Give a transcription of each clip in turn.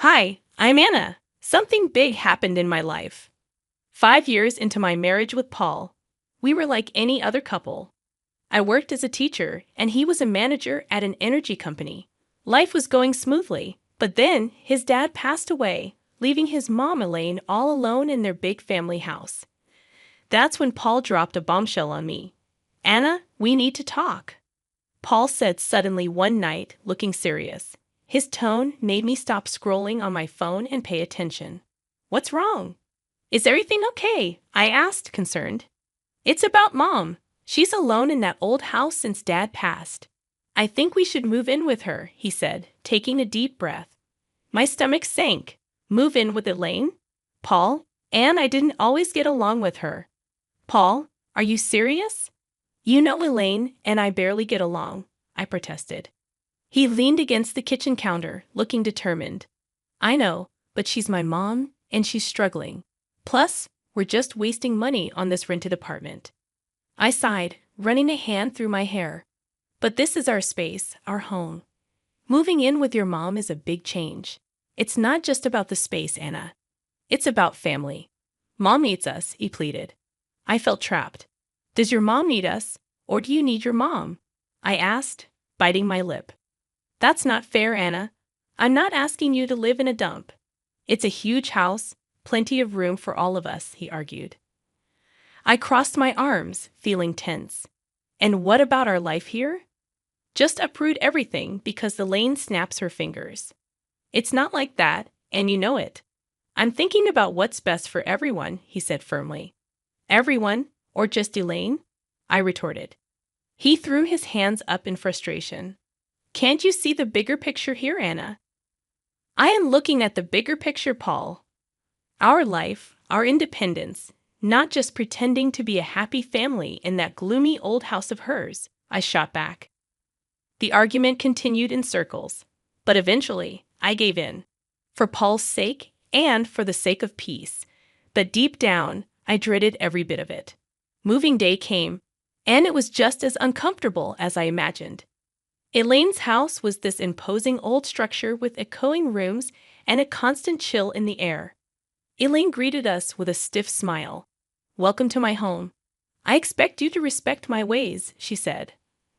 Hi, I'm Anna. Something big happened in my life. 5 years into my marriage with Paul, we were like any other couple. I worked as a teacher, and he was a manager at an energy company. Life was going smoothly, but then his dad passed away, leaving his mom Elaine all alone in their big family house. That's when Paul dropped a bombshell on me. Anna, we need to talk. Paul said suddenly one night, looking serious. His tone made me stop scrolling on my phone and pay attention. What's wrong? Is everything okay? I asked, concerned. It's about Mom. She's alone in that old house since Dad passed. I think we should move in with her, he said, taking a deep breath. My stomach sank. Move in with Elaine? Paul? And I didn't always get along with her. Paul, are you serious? You know Elaine and I barely get along, I protested. He leaned against the kitchen counter, looking determined. I know, but she's my mom, and she's struggling. Plus, we're just wasting money on this rented apartment. I sighed, running a hand through my hair. But this is our space, our home. Moving in with your mom is a big change. It's not just about the space, Anna. It's about family. Mom needs us, he pleaded. I felt trapped. Does your mom need us, or do you need your mom? I asked, biting my lip. That's not fair, Anna. I'm not asking you to live in a dump. It's a huge house, plenty of room for all of us, he argued. I crossed my arms, feeling tense. And what about our life here? Just uproot everything because Elaine snaps her fingers. It's not like that, and you know it. I'm thinking about what's best for everyone, he said firmly. Everyone, or just Elaine? I retorted. He threw his hands up in frustration. Can't you see the bigger picture here, Anna? I am looking at the bigger picture, Paul. Our life, our independence, not just pretending to be a happy family in that gloomy old house of hers, I shot back. The argument continued in circles, but eventually I gave in. For Paul's sake and for the sake of peace. But deep down, I dreaded every bit of it. Moving day came, and it was just as uncomfortable as I imagined. Elaine's house was this imposing old structure with echoing rooms and a constant chill in the air. Elaine greeted us with a stiff smile. Welcome to my home. I expect you to respect my ways, she said.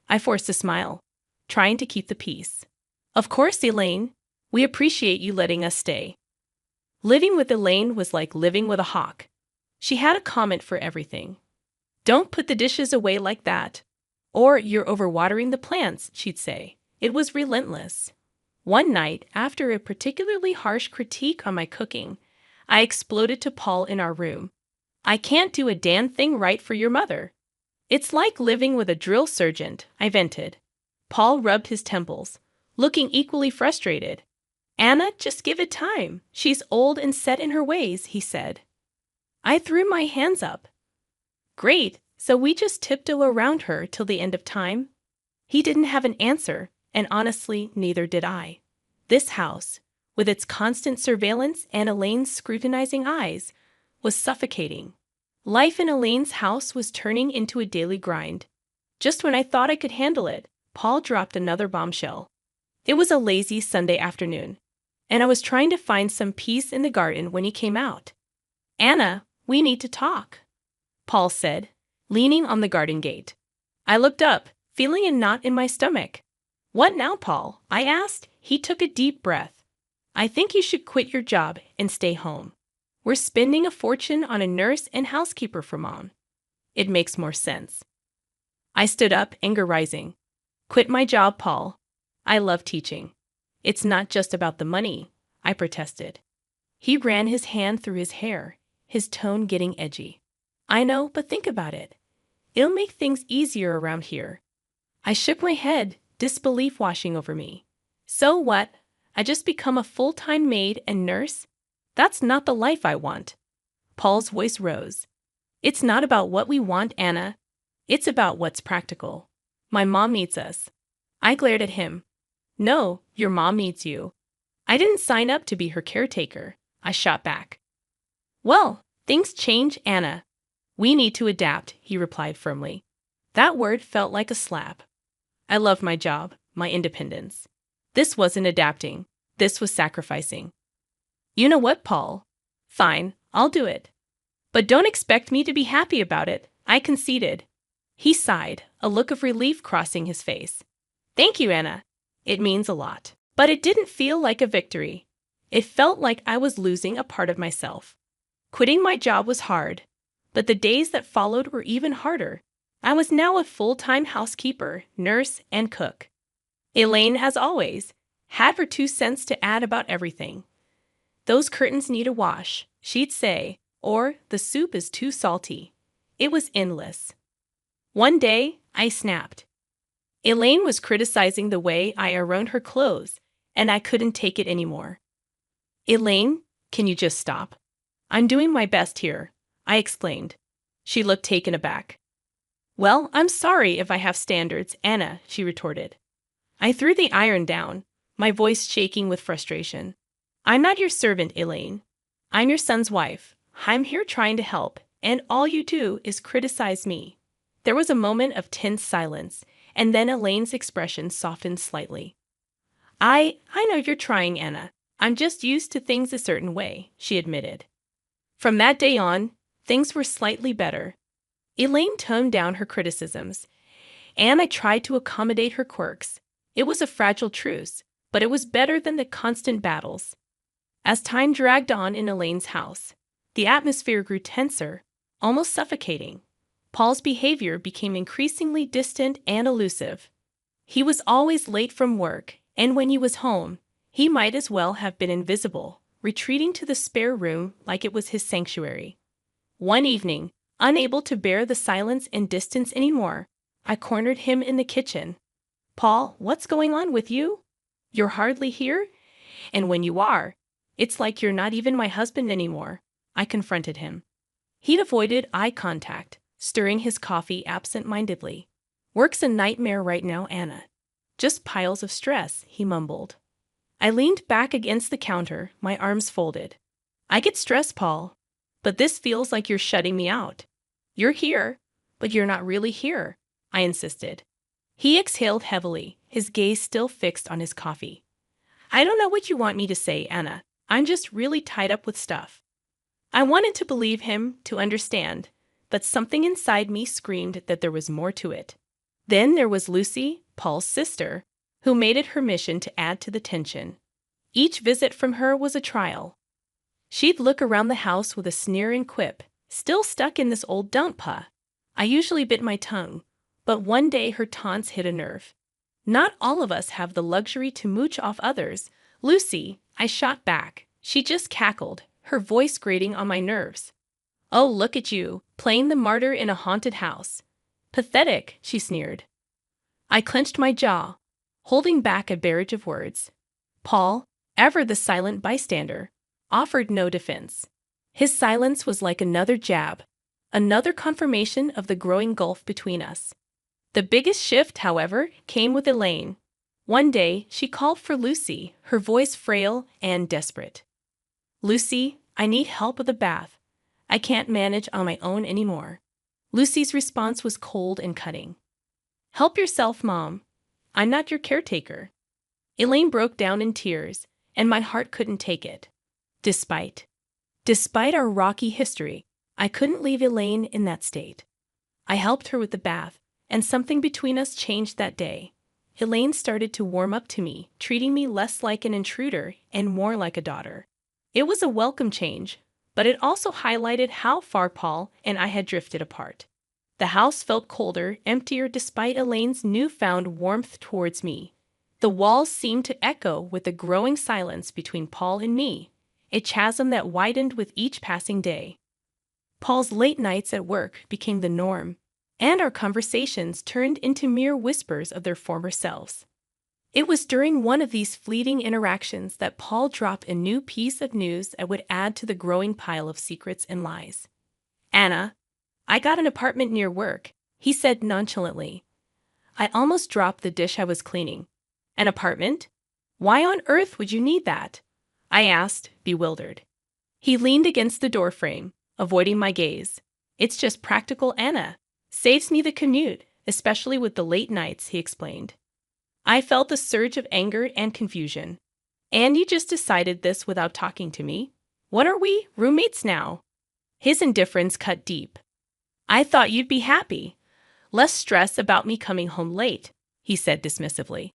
I forced a smile, trying to keep the peace. Of course, Elaine. We appreciate you letting us stay. Living with Elaine was like living with a hawk. She had a comment for everything. Don't put the dishes away like that. Or you're overwatering the plants, she'd say. It was relentless. One night, after a particularly harsh critique on my cooking, I exploded to Paul in our room. I can't do a damn thing right for your mother. It's like living with a drill sergeant, I vented. Paul rubbed his temples, looking equally frustrated. Anna, just give it time. She's old and set in her ways, he said. I threw my hands up. Great. So we just tiptoe around her till the end of time? He didn't have an answer, and honestly, neither did I. This house, with its constant surveillance and Elaine's scrutinizing eyes, was suffocating. Life in Elaine's house was turning into a daily grind. Just when I thought I could handle it, Paul dropped another bombshell. It was a lazy Sunday afternoon, and I was trying to find some peace in the garden when he came out. Anna, we need to talk, Paul said, leaning on the garden gate. I looked up, feeling a knot in my stomach. What now, Paul? I asked. He took a deep breath. I think you should quit your job and stay home. We're spending a fortune on a nurse and housekeeper for Mom. It makes more sense. I stood up, anger rising. Quit my job, Paul. I love teaching. It's not just about the money, I protested. He ran his hand through his hair, his tone getting edgy. I know, but think about it. It'll make things easier around here. I shook my head, disbelief washing over me. So what? I just become a full-time maid and nurse? That's not the life I want. Paul's voice rose. It's not about what we want, Anna. It's about what's practical. My mom needs us. I glared at him. No, your mom needs you. I didn't sign up to be her caretaker, I shot back. Well, things change, Anna. We need to adapt, he replied firmly. That word felt like a slap. I loved my job, my independence. This wasn't adapting. This was sacrificing. You know what, Paul? Fine, I'll do it. But don't expect me to be happy about it, I conceded. He sighed, a look of relief crossing his face. Thank you, Anna. It means a lot. But it didn't feel like a victory. It felt like I was losing a part of myself. Quitting my job was hard, but the days that followed were even harder. I was now a full-time housekeeper, nurse, and cook. Elaine, as always, had her 2 cents to add about everything. Those curtains need a wash, she'd say, or the soup is too salty. It was endless. One day, I snapped. Elaine was criticizing the way I ironed her clothes, and I couldn't take it anymore. Elaine, can you just stop? I'm doing my best here, I exclaimed. She looked taken aback. Well, I'm sorry if I have standards, Anna, she retorted. I threw the iron down, my voice shaking with frustration. I'm not your servant, Elaine. I'm your son's wife. I'm here trying to help, and all you do is criticize me. There was a moment of tense silence, and then Elaine's expression softened slightly. I know you're trying, Anna. I'm just used to things a certain way, she admitted. From that day on, things were slightly better. Elaine toned down her criticisms, and I tried to accommodate her quirks. It was a fragile truce, but it was better than the constant battles. As time dragged on in Elaine's house, the atmosphere grew tenser, almost suffocating. Paul's behavior became increasingly distant and elusive. He was always late from work, and when he was home, he might as well have been invisible, retreating to the spare room like it was his sanctuary. One evening, unable to bear the silence and distance anymore, I cornered him in the kitchen. Paul, what's going on with you? You're hardly here? And when you are, it's like you're not even my husband anymore, I confronted him. He'd avoided eye contact, stirring his coffee absent-mindedly. Work's a nightmare right now, Anna. Just piles of stress, he mumbled. I leaned back against the counter, my arms folded. I get stressed, Paul, but this feels like you're shutting me out. You're here, but you're not really here, I insisted. He exhaled heavily, his gaze still fixed on his coffee. I don't know what you want me to say, Anna. I'm just really tied up with stuff. I wanted to believe him, to understand, but something inside me screamed that there was more to it. Then there was Lucy, Paul's sister, who made it her mission to add to the tension. Each visit from her was a trial. She'd look around the house with a sneering quip, still stuck in this old dump, huh? I usually bit my tongue, but one day her taunts hit a nerve. Not all of us have the luxury to mooch off others. Lucy, I shot back. She just cackled, her voice grating on my nerves. Oh, look at you, playing the martyr in a haunted house. Pathetic, she sneered. I clenched my jaw, holding back a barrage of words. Paul, ever the silent bystander, offered no defense. His silence was like another jab, another confirmation of the growing gulf between us. The biggest shift, however, came with Elaine. One day, she called for Lucy, her voice frail and desperate. Lucy, I need help with the bath. I can't manage on my own anymore. Lucy's response was cold and cutting. Help yourself, Mom. I'm not your caretaker. Elaine broke down in tears, and my heart couldn't take it. Despite our rocky history, I couldn't leave Elaine in that state. I helped her with the bath, and something between us changed that day. Elaine started to warm up to me, treating me less like an intruder and more like a daughter. It was a welcome change, but it also highlighted how far Paul and I had drifted apart. The house felt colder, emptier despite Elaine's newfound warmth towards me. The walls seemed to echo with the growing silence between Paul and me, a chasm that widened with each passing day. Paul's late nights at work became the norm, and our conversations turned into mere whispers of their former selves. It was during one of these fleeting interactions that Paul dropped a new piece of news that would add to the growing pile of secrets and lies. Anna, I got an apartment near work, he said nonchalantly. I almost dropped the dish I was cleaning. An apartment? Why on earth would you need that? I asked, bewildered. He leaned against the doorframe, avoiding my gaze. It's just practical, Anna. Saves me the commute, especially with the late nights, he explained. I felt a surge of anger and confusion. And you just decided this without talking to me? What are we, roommates now? His indifference cut deep. I thought you'd be happy. Less stress about me coming home late, he said dismissively.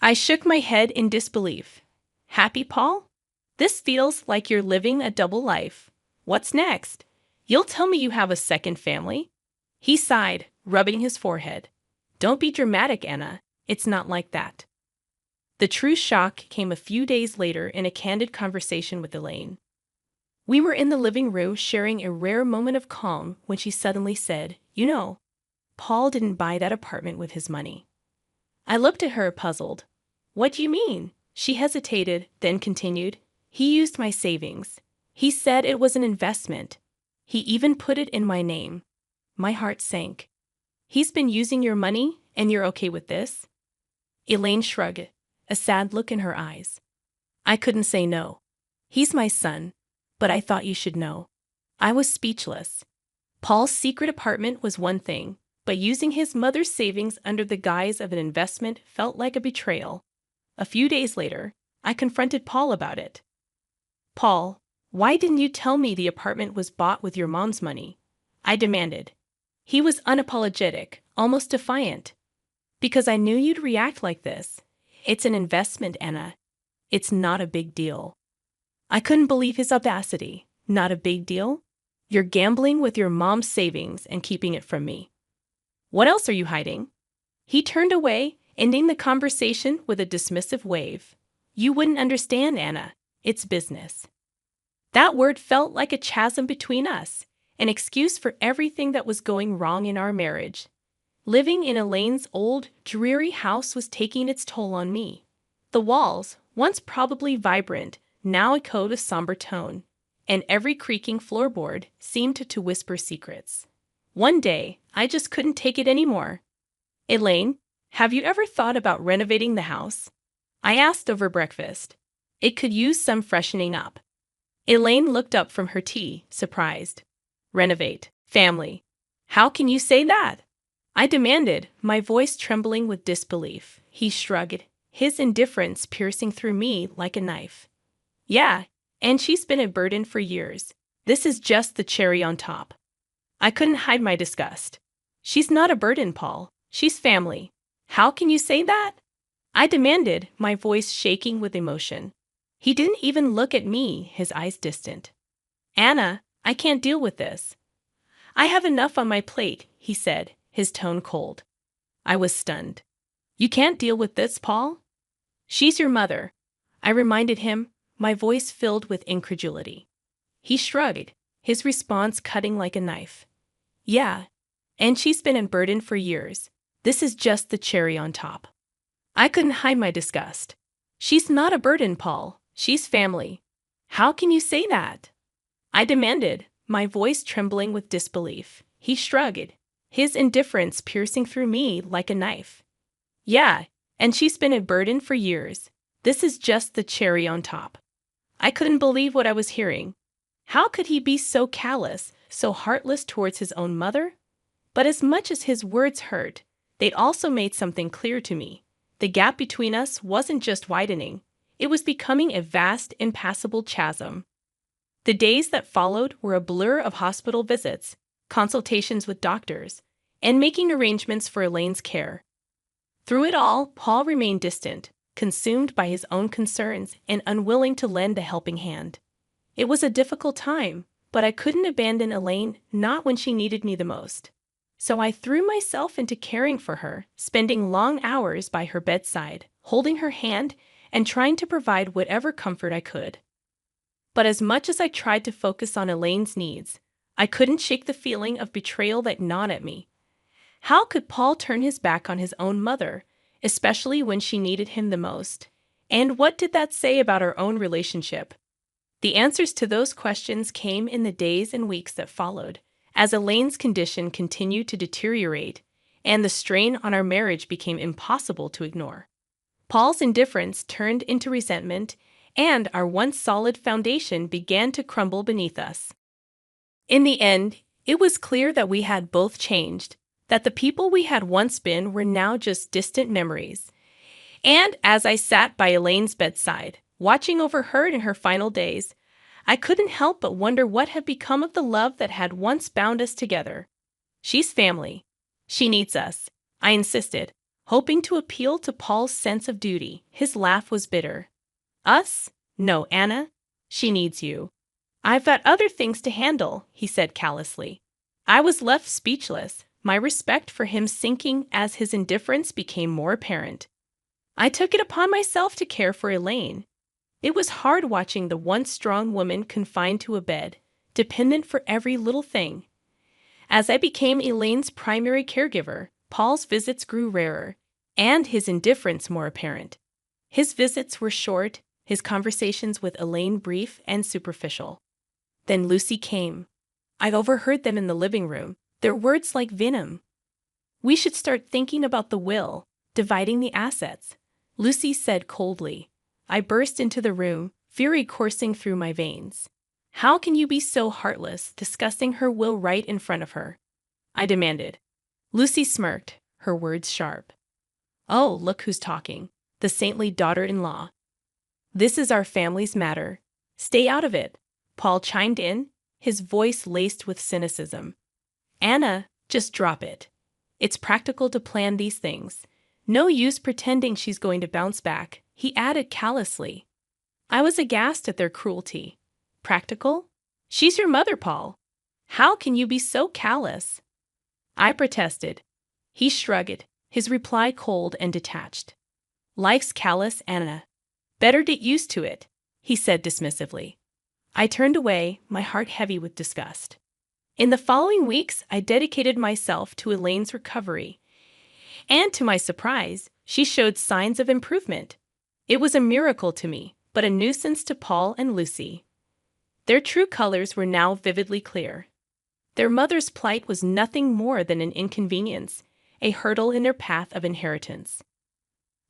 I shook my head in disbelief. Happy, Paul? This feels like you're living a double life. What's next? You'll tell me you have a second family? He sighed, rubbing his forehead. Don't be dramatic, Anna. It's not like that. The true shock came a few days later in a candid conversation with Elaine. We were in the living room sharing a rare moment of calm when she suddenly said, You know, Paul didn't buy that apartment with his money. I looked at her, puzzled. What do you mean? She hesitated, then continued. He used my savings. He said it was an investment. He even put it in my name. My heart sank. He's been using your money, and you're okay with this? Elaine shrugged, a sad look in her eyes. I couldn't say no. He's my son, but I thought you should know. I was speechless. Paul's secret apartment was one thing, but using his mother's savings under the guise of an investment felt like a betrayal. A few days later, I confronted Paul about it. Paul, why didn't you tell me the apartment was bought with your mom's money? I demanded. He was unapologetic, almost defiant. Because I knew you'd react like this. It's an investment, Anna. It's not a big deal. I couldn't believe his audacity. Not a big deal? You're gambling with your mom's savings and keeping it from me. What else are you hiding? He turned away, ending the conversation with a dismissive wave. You wouldn't understand, Anna. It's business. That word felt like a chasm between us, an excuse for everything that was going wrong in our marriage. Living in Elaine's old, dreary house was taking its toll on me. The walls, once probably vibrant, now echoed a somber tone, and every creaking floorboard seemed to whisper secrets. One day, I just couldn't take it anymore. Elaine, have you ever thought about renovating the house? I asked over breakfast. It could use some freshening up. Elaine looked up from her tea, surprised. Renovate. Family. How can you say that? I demanded, my voice trembling with disbelief. He shrugged, his indifference piercing through me like a knife. Yeah, and she's been a burden for years. This is just the cherry on top. I couldn't hide my disgust. She's not a burden, Paul. She's family. How can you say that? I demanded, my voice shaking with emotion. He didn't even look at me, his eyes distant. Anna, I can't deal with this. I have enough on my plate, he said, his tone cold. I was stunned. You can't deal with this, Paul? She's your mother, I reminded him, my voice filled with incredulity. He shrugged, his response cutting like a knife. Yeah, and she's been a burden for years. This is just the cherry on top. I couldn't hide my disgust. She's not a burden, Paul. She's family. How can you say that? I demanded, my voice trembling with disbelief. He shrugged, his indifference piercing through me like a knife. Yeah, and she's been a burden for years. This is just the cherry on top. I couldn't believe what I was hearing. How could he be so callous, so heartless towards his own mother? But as much as his words hurt, they'd also made something clear to me. The gap between us wasn't just widening. It was becoming a vast, impassable chasm. The days that followed were a blur of hospital visits, consultations with doctors, and making arrangements for Elaine's care. Through it all, Paul remained distant, consumed by his own concerns and unwilling to lend a helping hand. It was a difficult time, but I couldn't abandon Elaine, not when she needed me the most. So I threw myself into caring for her, spending long hours by her bedside, holding her hand and trying to provide whatever comfort I could. But as much as I tried to focus on Elaine's needs, I couldn't shake the feeling of betrayal that gnawed at me. How could Paul turn his back on his own mother, especially when she needed him the most? And what did that say about our own relationship? The answers to those questions came in the days and weeks that followed, as Elaine's condition continued to deteriorate, and the strain on our marriage became impossible to ignore. Paul's indifference turned into resentment, and our once solid foundation began to crumble beneath us. In the end, it was clear that we had both changed, that the people we had once been were now just distant memories, And as I sat by Elaine's bedside, watching over her in her final days, I couldn't help but wonder what had become of the love that had once bound us together. She's family. She needs us, I insisted, hoping to appeal to Paul's sense of duty. His laugh was bitter. Us? No, Anna. She needs you. I've got other things to handle, he said callously. I was left speechless, my respect for him sinking as his indifference became more apparent. I took it upon myself to care for Elaine. It was hard watching the once strong woman confined to a bed, dependent for every little thing. As I became Elaine's primary caregiver, Paul's visits grew rarer, and his indifference more apparent. His visits were short, his conversations with Elaine brief and superficial. Then Lucy came. I overheard them in the living room, their words like venom. We should start thinking about the will, dividing the assets, Lucy said coldly. I burst into the room, fury coursing through my veins. How can you be so heartless, discussing her will right in front of her? I demanded. Lucy smirked, her words sharp. Oh, look who's talking, the saintly daughter-in-law. This is our family's matter. Stay out of it, Paul chimed in, his voice laced with cynicism. Anna, just drop it. It's practical to plan these things. No use pretending she's going to bounce back, he added callously. I was aghast at their cruelty. Practical? She's your mother, Paul. How can you be so callous? I protested. He shrugged, his reply cold and detached. Life's callous, Anna. Better get used to it, he said dismissively. I turned away, my heart heavy with disgust. In the following weeks, I dedicated myself to Elaine's recovery. And to my surprise, she showed signs of improvement. It was a miracle to me, but a nuisance to Paul and Lucy. Their true colors were now vividly clear. Their mother's plight was nothing more than an inconvenience, a hurdle in their path of inheritance.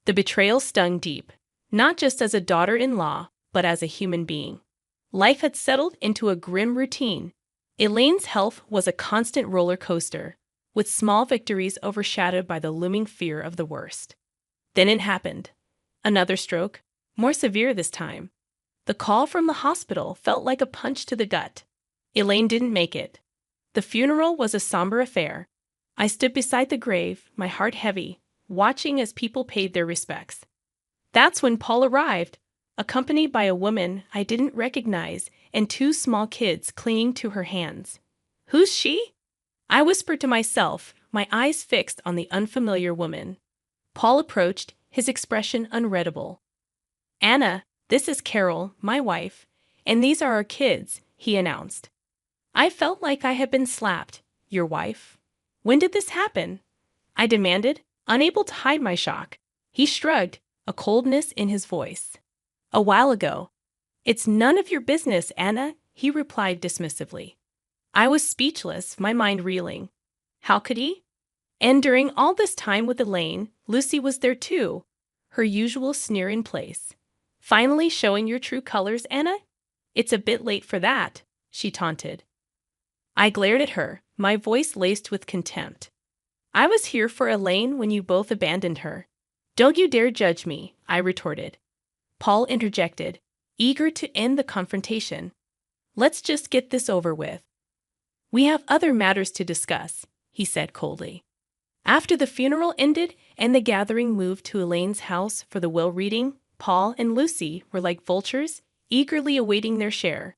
The betrayal stung deep, not just as a daughter-in-law, but as a human being. Life had settled into a grim routine. Elaine's health was a constant roller coaster, with small victories overshadowed by the looming fear of the worst. Then it happened. Another stroke, more severe this time. The call from the hospital felt like a punch to the gut. Elaine didn't make it. The funeral was a somber affair. I stood beside the grave, my heart heavy, watching as people paid their respects. That's when Paul arrived, accompanied by a woman I didn't recognize and two small kids clinging to her hands. Who's she? I whispered to myself, my eyes fixed on the unfamiliar woman. Paul approached, his expression unreadable. Anna, this is Carol, my wife, and these are our kids, he announced. I felt like I had been slapped. Your wife? When did this happen? I demanded, unable to hide my shock. He shrugged, a coldness in his voice. A while ago. It's none of your business, Anna, he replied dismissively. I was speechless, my mind reeling. How could he? And during all this time with Elaine, Lucy was there too, her usual sneer in place. Finally showing your true colors, Anna? It's a bit late for that, she taunted. I glared at her, my voice laced with contempt. I was here for Elaine when you both abandoned her. Don't you dare judge me, I retorted. Paul interjected, eager to end the confrontation. Let's just get this over with. We have other matters to discuss, he said coldly. After the funeral ended and the gathering moved to Elaine's house for the will reading, Paul and Lucy were like vultures, eagerly awaiting their share.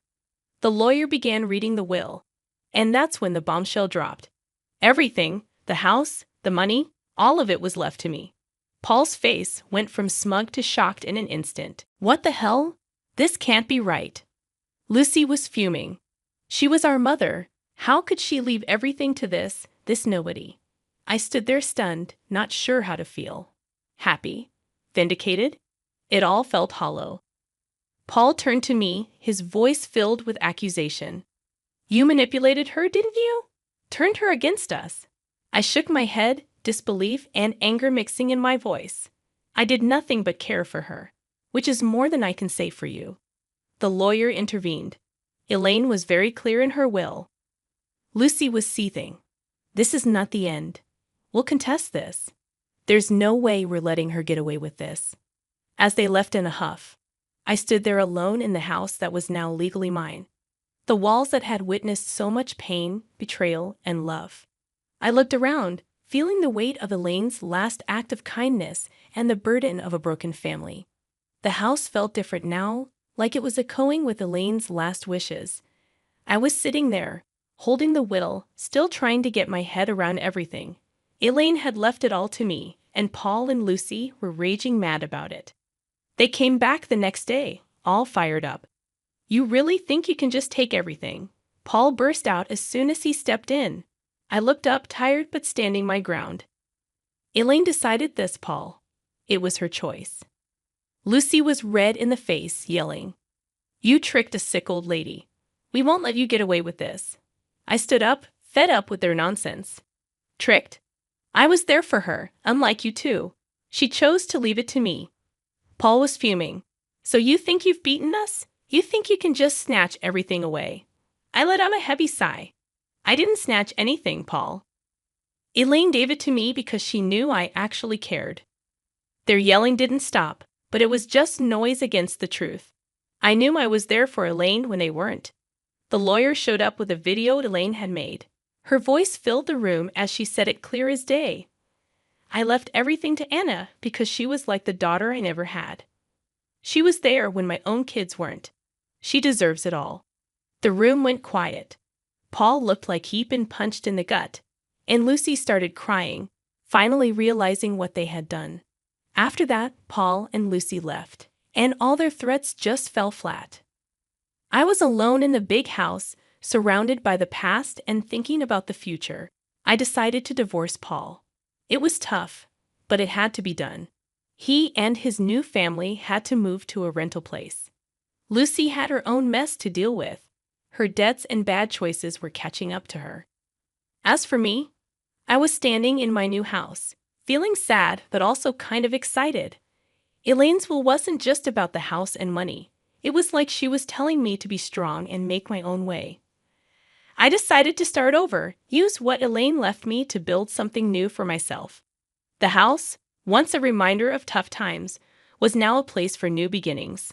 The lawyer began reading the will, and that's when the bombshell dropped. Everything, the house, the money, all of it was left to me. Paul's face went from smug to shocked in an instant. What the hell? This can't be right. Lucy was fuming. She was our mother. How could she leave everything to this nobody? I stood there stunned, not sure how to feel. Happy? Vindicated? It all felt hollow. Paul turned to me, his voice filled with accusation. You manipulated her, didn't you? Turned her against us. I shook my head, disbelief and anger mixing in my voice. I did nothing but care for her, which is more than I can say for you. The lawyer intervened. Elaine was very clear in her will. Lucy was seething. This is not the end. We'll contest this. There's no way we're letting her get away with this. As they left in a huff, I stood there alone in the house that was now legally mine. The walls that had witnessed so much pain, betrayal, and love. I looked around, feeling the weight of Elaine's last act of kindness and the burden of a broken family. The house felt different now, like it was echoing with Elaine's last wishes. I was sitting there, holding the whittle, still trying to get my head around everything. Elaine had left it all to me, and Paul and Lucy were raging mad about it. They came back the next day, all fired up. "You really think you can just take everything?" Paul burst out as soon as he stepped in. I looked up, tired but standing my ground. "Elaine decided this, Paul. It was her choice." Lucy was red in the face, yelling, "You tricked a sick old lady. We won't let you get away with this." I stood up, fed up with their nonsense. "Tricked? I was there for her, unlike you two. She chose to leave it to me." Paul was fuming. "So you think you've beaten us? You think you can just snatch everything away?" I let out a heavy sigh. "I didn't snatch anything, Paul. Elaine gave it to me because she knew I actually cared." Their yelling didn't stop, but it was just noise against the truth. I knew I was there for Elaine when they weren't. The lawyer showed up with a video Elaine had made. Her voice filled the room as she said it clear as day. "I left everything to Anna because she was like the daughter I never had. She was there when my own kids weren't. She deserves it all." The room went quiet. Paul looked like he'd been punched in the gut, and Lucy started crying, finally realizing what they had done. After that, Paul and Lucy left, and all their threats just fell flat. I was alone in the big house, surrounded by the past and thinking about the future. I decided to divorce Paul. It was tough, but it had to be done. He and his new family had to move to a rental place. Lucy had her own mess to deal with. Her debts and bad choices were catching up to her. As for me, I was standing in my new house, feeling sad but also kind of excited. Elaine's will wasn't just about the house and money. It was like she was telling me to be strong and make my own way. I decided to start over, use what Elaine left me to build something new for myself. The house, once a reminder of tough times, was now a place for new beginnings.